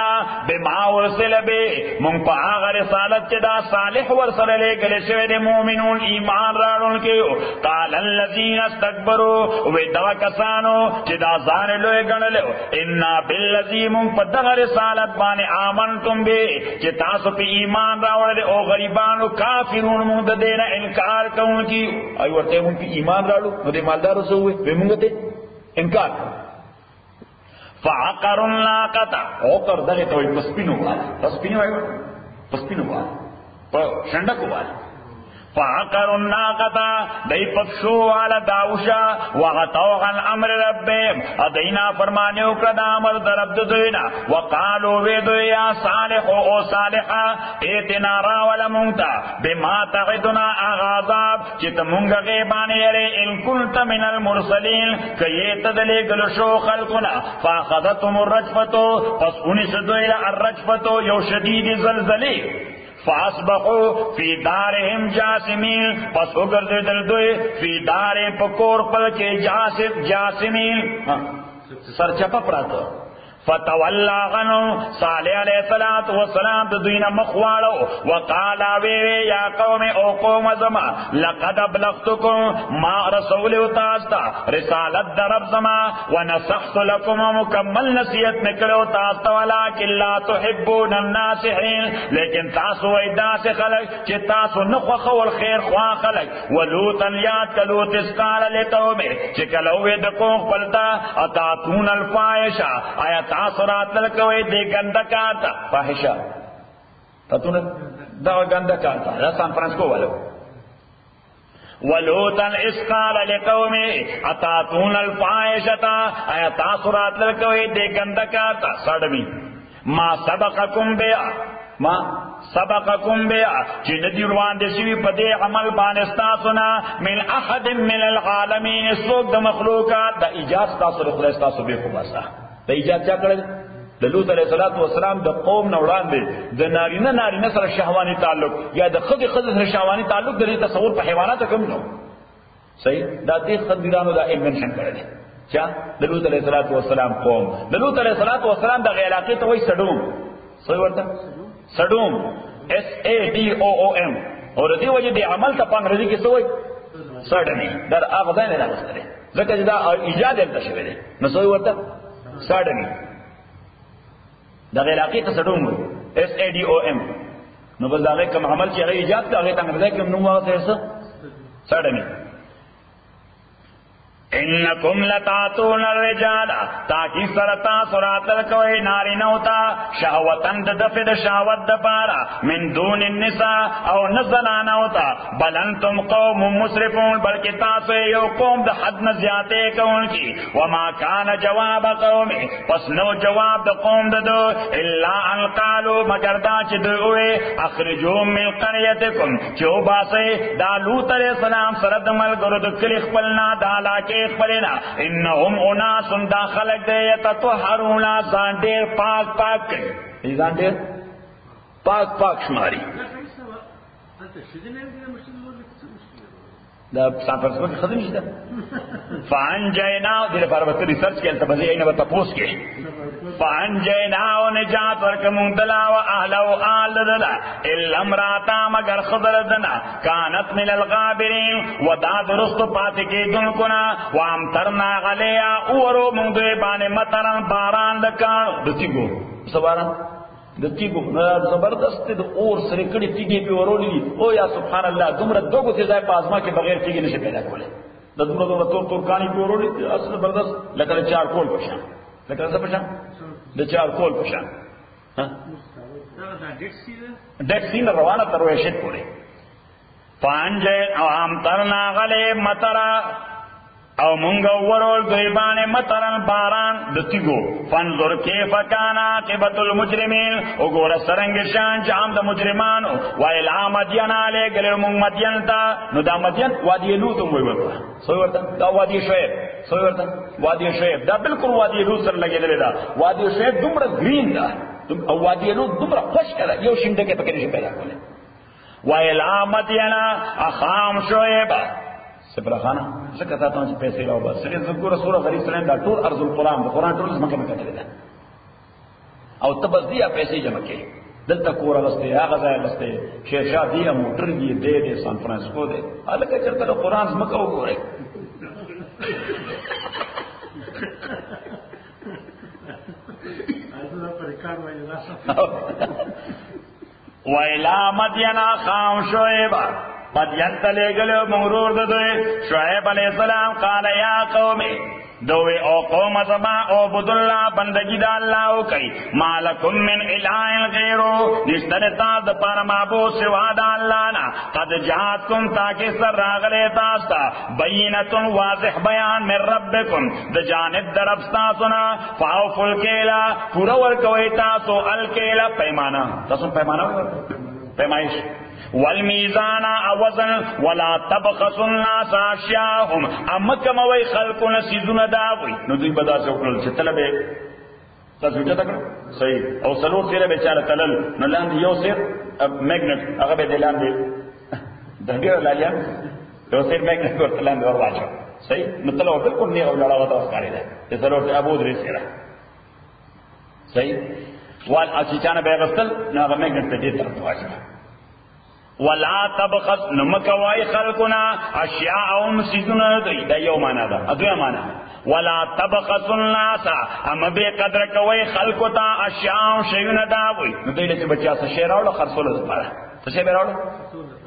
بما ورسل به مونږ په هغه رسالت چې دا صالح ورسره لګل شوی دی مؤمنون ایمان راوړونکي قال الذين استكبروا ودا کسانو چې دا ځان لوی ګڼل ان بالذي مونږ په دغه رسالت باندې آمنتم به چې تاسو په ایمان راوړل او غریبانو کافرون مونږ د دې نه انکار کوونکي ای ورته مونږ په ایمان راوړو نو د مالدارو سوې مونږ ته انکار فعقر الناقه عقر دغه ته پسپینو والا شندکو والا فعقر الناقه دای پښو والا داوشا وغتوا عن امر ربهم ادینا فرمانیو کړه امر رب دوینا وقالو ویدو یا صالح او صالحا ایتنا را ولا مونتا بما تعدنا اغاظاب چې تمونګه غیبانه یری ان كنت من المرسلین کایت دلګل شو خلقنا فاخذتهم الرجفه پس انس دویلا الرجفه یو شدید زلزله فاصبحوا فی دارهم جاسمین پس وګرځیدل دوی فی دار پکور خپل کې جاسمین سرچپه پراته فتولى عنهم صالح علیہ الصلوۃ والسلام د دوینه مخواړو وقال وی یا قوم او قوم زما لقد ابلغتكم ما رسول تاستا رسالت درب زما ونصحت لكم مکمل نصیحت نکړو تاستا ولکن لا تحبون الناصحين لیکن تاسو ایدا سے خلق چې تاسو نه خو خیر خوا خلق ولوطا یاد کلوت اسقال لقومه چې کلو د قوم خپلتا اتاتون الفاحشه آیات تاثرات لکوی دی گندکاتا فاحشہ تاتون دا گندکاتا دا سان فرانسکو والو ولوطن اسقال لقومی اتاتون الفاحشتا آیا تاثرات لکوی دی گندکاتا ساڑمی ما سبقکم بیا ما سبقکم بیا چی ندی روان دسوی پدی عمل بانستاسونا من احد من العالمین سوک دا مخلوقات دا ایجاد تاثر خلاستاسو بے خوباستا دا ایجاد چا کړل د لوط علیہ الصلوۃ والسلام د قوم نه وړاندې د نارینه سره شهوانی تعلق یا د خدي سره شهوانی تعلق د تصور په حیوانات کم نو صحیح دا دې خدیرانو دا انوینشن کړل چا د لوط علیہ الصلوۃ والسلام قوم د لوط علیہ الصلوۃ والسلام د علاقې ته وای سډوم صحیح ورته سډوم SADOOM اور دې وجه د عمل ته پنګرځي کې سوې سډنی در هغه ځای نه راغله ځکه چې دا ایجاد هم شوی دی نو سوې ورته ساډنی دا علاقې ته سډوم SADOM نو بل دا کوم عمل چې هغه ایجاد ته هغه څنګه ځکه نو واغته څه ساډنی انکم لتاتون الرجال تاکی سرتا سراتل کوئی ناری نوتا شهوتن دفع د شهوت دپارا من دون النساء او نزنانا ہوتا بل انتم قوم مسرفون بلکہ تاسو یو قوم د حد نزیاتے کون کی وما کان جواب قوم پس نو جواب د قوم دو الا ان قالوا مگر دا چې دوی اخرجوا من قريتكم چو باسه دا لوط علیہ السلام سره د ملګرو د کلی خپلنا د علاقه خپلنا انهم اناس داخلك دے یتطهرون ځان ډیر پاک ځان ډیر پاک شماري دا سان فرانسیسکو کې خدمت شته فانجینا دې لپاره به ریسرچ کې تبځي نه به تاسو کې فانجینا او نجات ورکوم دلا او اهل او آل دلا الا امراتا مگر خضر دنا كانت من الغابرين ودا درست پات کې دن کنا وامترنا غلیا اورو مونږ دې باندې مطرن باران دکان دتیګو سباران دتیګو زبردست د اور سره کړي تیګي په ورولې او یا سبحان الله دومره دوغه څه ځای پازما کې بغیر تیګي نشي پیدا کولای د دومره تور کانی په ورولې اصل زبردست لکه چار کول پښان لکه څه پښان د چار کول پښان ها دا ډیک سین روانه تر وشت پورې پانځه او هم ترنا غلې مطرا او مونږ ورول دوی باندې مطرن باران دتیګو فانظر کیف کان عاقبت المجرمین وګوره سرنګ شان جام د مجرمانو وایل مدین علی ګل مونږ مدین تا نو دا مدین وادی لوط وای ورته سوی ورته دا وادی شعیب سوی ورته وادی شعیب دا بالکل وادی لوط سره لګیدل دا وادی شعیب دومره گرین دا او وادی لوط دومره خوش کړه یو شینده کې پکې نشي پیدا کوله وایل مدین اخام شعیب سپرخانه زکه تاسو ته پیسې راو بس سره ذکر سوره غریب سره دا ټول ارض القرآن د قرآن ټول مکه مکه کړل او تبذیا پیسې جمع کړي دلته کور غسته هغه ځای غسته شیرشاه دی موټر دی د سان فرانسیسکو دی الکه چرته د قرآن مکه وګورئ ویلا مدینا خام شعیبا مدین تلے گلو مغرور دوی شعیب علیہ السلام قال یا قومی دوی او قوم زما او عبداللہ بندگی دا اللہ کئی مالکم من الہ غیرو نشتر تاز پر معبود سوا دا اللہ نا قد جہاتکم تاکہ سر راغلے تاستا بینتن واضح بیان من ربکم دا جانب در ابستاسونا فاوف الکیلا پورا ورکوئی تاسو الکیلا پیمانا تاسو پیمانا پیمائش والمیزان اوزن ولا تبخسوا الناس اشیاءهم امکم وی خلقنا سیزون داوی نو دوی بدا سے وکړل چې طلبه تاسو ته تکړه صحیح او سلور سره بیچاره تلل نو لاندې یو سر میګنټ هغه به دلاندې دغه لالیان یو سر میګنټ ورته لاندې ورواچو صحیح نو تلو بالکل نه ولاړه وته ښکارې ده چې سلور ابو درې سره صحیح وال اچانه به غسل نو هغه میګنټ ته دې طرف واچو ولا تبخس نمکوای خلقنا اشیاءهم سیدنا دوی دا یو معنا ده ادوی معنا ولا تبخس الناس اما به قدر کوي خلقو ته اشیاء شیونه دا وي نو دوی له بچا څه شی راوړو خرڅولو لپاره څه شی راوړو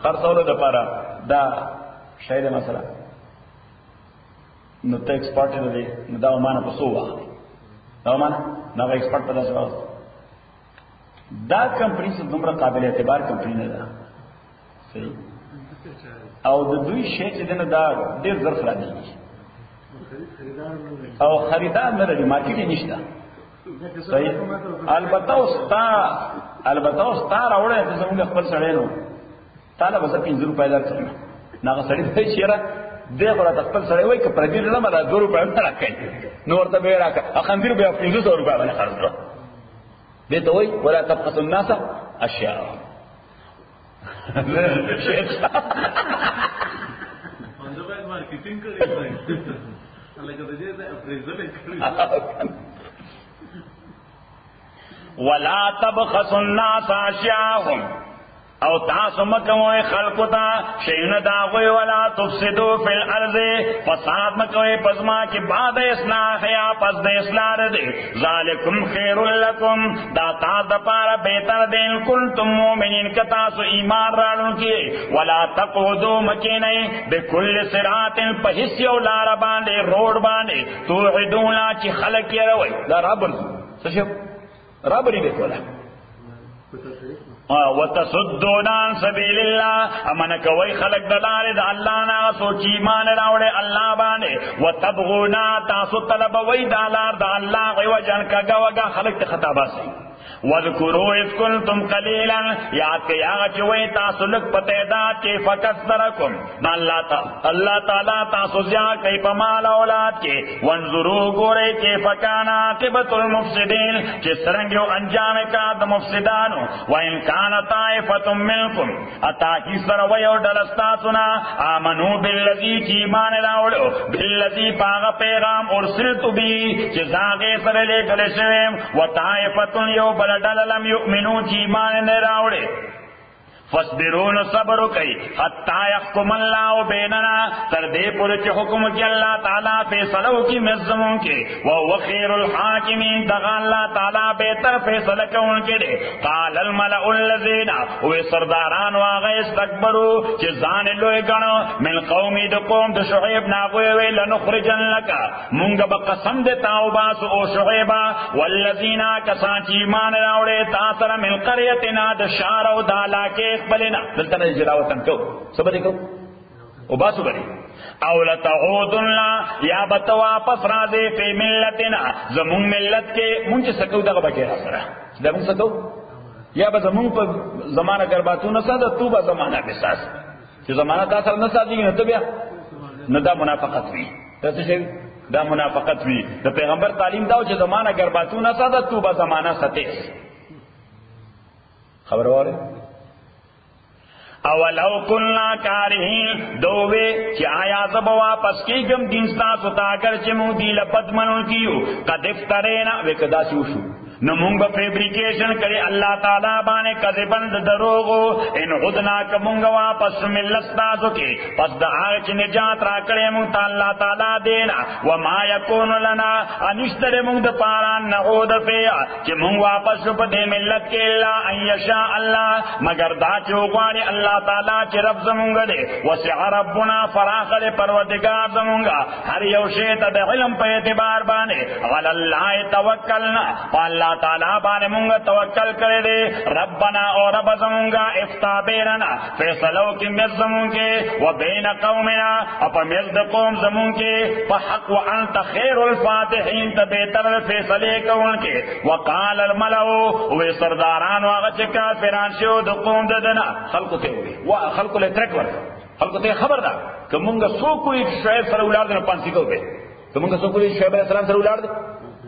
خرڅولو لپاره دا شی ده مثلا نو ته ایکسپورټ دی نو دا معنا په سو واخلي دا معنا نو ایکسپورټ په داسې واسه دا کمپنی څه دومره قابل اعتبار کمپنی نه ده صحیح او د دوی شی چې دنه دا ډیر ظرف راځي او خریدار نه لري مارکیټ نشته صحیح البته اوستا راوړې ته زموږ خپل سړی نو تعالی بس 5 روپۍ درکړم ناغه سړی په چیرې دغه راته خپل سړی وای ک پردي نه مله 2 روپۍ هم ترکای نو ورته به راکا اخندیر به 500 روپۍ باندې خرج کړو دې ته وای ولا تبخس الناس اشیاء ولا تبخسوا الناس اشیاءهم او تاسو مکوئ خلقو تا شیون داغوی ولا تفسدو فی الارض فساد مکوئ پزما کی بعد اصلاح یا پس د اصلاح دے ذالکم خیر لکم دا تاس دا پارا بہتر دین کنتم مومنین کتاسو ایمان رالن کی ولا تقعدو مکینئی بکل صراط پہسیو لار باندے روڈ باندے توحدونا چی خلق کی روئی دا رابر سشب رابری دیکھو لا وتصدون عن سبیل اللہ امن کوئی خلق دلال دا اللہ نا سوچی ایمان راوڑے اللہ بانے وتبغونا تاسو طلب وی دالار دا اللہ غی وجن کا گوگا خلق تے خطابہ سی وذکروا اذ کنتم قلیلا یاد کے آغا چوئی تاسو لک پتیداد کے فکثرکم اللہ تعالی تاسو زیاد کئی پمال اولاد کے وانظروا گورے کے فکانا عاقبت المفسدین کے سرنگیو انجام کا دا مفسدانو وان کان طائفۃ منکم اتاکی سر ویو ڈلستاسنا آمنو بالذی چی ایمان راوڑو بالذی پاغ پیغام ارسلت بی چی زاغے سر لے گلے شویم و طائفۃ یو بلڈل لم یؤمنو چی ایمان راوڑے فاصبرون صبر کئی حتی یحکم اللہ بیننا تردے پر چی حکم کی اللہ تعالیٰ فیصلو کی مزمون کے وہو خیر الحاکمین دغا اللہ تعالیٰ بہتر فیصلہ کون کے دے قال الملأ الذین ہوئے سرداران واغی استکبرو چی زان لوئے گنو من قومی دو قوم دو شعیب ناغوئے لنخرجن لکا منگا بقسم دیتا باس او شعیبا والذین کسان چی ایمان راوڑے تاثر من قریتنا دشارو دالا کے بلنا دلتنا جراوتن کو سبدی کو او باسو بری او لتعودن لا یا بتواپس رازے فی ملتنا زمون ملت کے منچ سکو دغا بکی راسرہ زمون سکو یا با زمون پا زمانہ گرباتو نسادا تو با زمانہ بساس چی زمانہ تاثر نسادی گی نتو بیا ندا منافقت بھی دستے شوی دا منافقت بھی دا پیغمبر تعلیم داو چی زمانہ گرباتو نسادا تو با زمانہ ستیس خبر وارے اولو کننا کارہین دووے چی آیا زب واپس کی گم دینستا ستاکر چی مودی لپت منن کیو قد افترینا وکدا سیوشو نمونگ با فیبریکیشن کرے اللہ تعالیٰ بانے کذبند دروغو ان خودنا کمونگ واپس ملستازو کے پس دا آغچ نجات را کرے مونگ تا اللہ تعالیٰ دینا وما یکون لنا انشتر مونگ دا پاران نعود فیا چی مونگ واپس شپ دے ملت کے اللہ ان یشاء اللہ مگر دا چوکوانی اللہ تعالیٰ چی رب زمونگ دے وسع ربنا فراخ دے پروردگار زمونگا ہر یو شیط دا علم پہ اعتبار بانے غلاللہ توکلنا پا اللہ تعالیٰ بانے مونگا توکل کرے دے ربنا اور رب زمونگا افتا بیرنا فیصلو کی مز زمون کے و بین قومنا اپا مزد قوم زمون کے فحق وانت خیر الفاتحین تبیتر فیصلے کون کے وقال الملو وی سرداران واغچکا فرانشیو دو قوم ددنا خلقو تے ہوئی خلقو لے ترک ورکا خلقو تے خبر دا کہ مونگا سو کوئی شعیب سر اولاد دینا پانسی کو بے تو مونگا سو کوئی شعیب علیہ السلام سر اولاد دے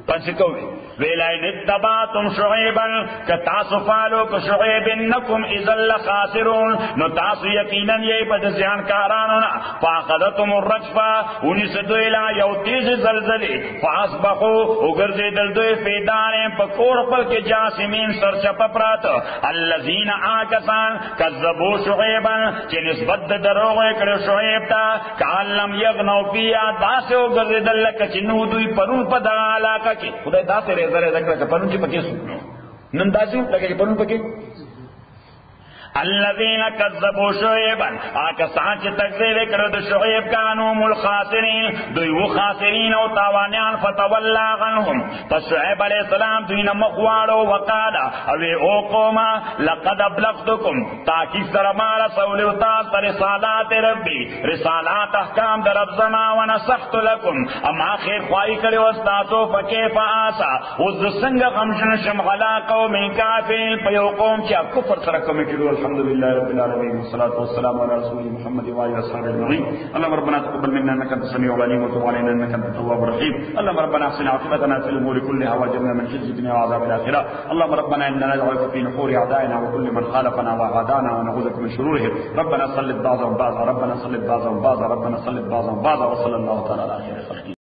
پانسی کو بے ویلائن اتبعتم شعیبا کہ تاسو فالو کہ شعیب انکم اذا لخاسرون نو تاسو یقینا یہ پد زیانکارانونا فاخذتم الرجفہ انہی سے دوئلا یو تیز زلزلی فاصبحو اگرزی دلدوی فیداریں پکوڑ پر کے جاسمین سرچپ پرات اللذین آکسان کذبو شعیبا چی نسبت دروغ اکڑ شعیب تا کعلم یغنو فیا داسے اگرزی دلک چنو دوی پرون پا دا علاقہ کی خدای داسے ریزہ ریزہ کرکا پرون چی پکی سکنو نندازیوں لگے کہ پرون پکی الذين كذبوا شعيبا آکسان چه تکذیب کرد شعیب کانوم الخاسرین دوی خاسرین و تاوانیان فتولا عنهم پس شعیب علیہ السلام دوی نمخوارو وقالا اوی او قوما لقد ابلغتکم تاکی سرمال سولیوتا رسالات ربی رسالات احکام در رب زما ونصحت لکم اما خیر خواهی کری وستاسو فکیف آسا وز سنگ غمشن شمغلا قوم کافین پیو قوم چا کفر سرکمی کلو الحمد لله رب العالمين والصلاة والسلام على رسول محمد وعلى اصحابه اجمعين اللهم ربنا تقبل منا انك انت السميع العليم وتب علينا انك انت التواب الرحيم اللهم ربنا احسن عاقبتنا في الامور كلها واجرنا من خزي الدنيا وعذاب الاخره اللهم ربنا اننا نجعلك في نحور اعدائنا وكل من خالفنا وعادانا ونعوذ بك من شرورهم ربنا صلب بعضهم بعضا ربنا صلب بعضهم بعضا ربنا صلب بعضهم بعضا وصلى الله تعالى على خير خلقه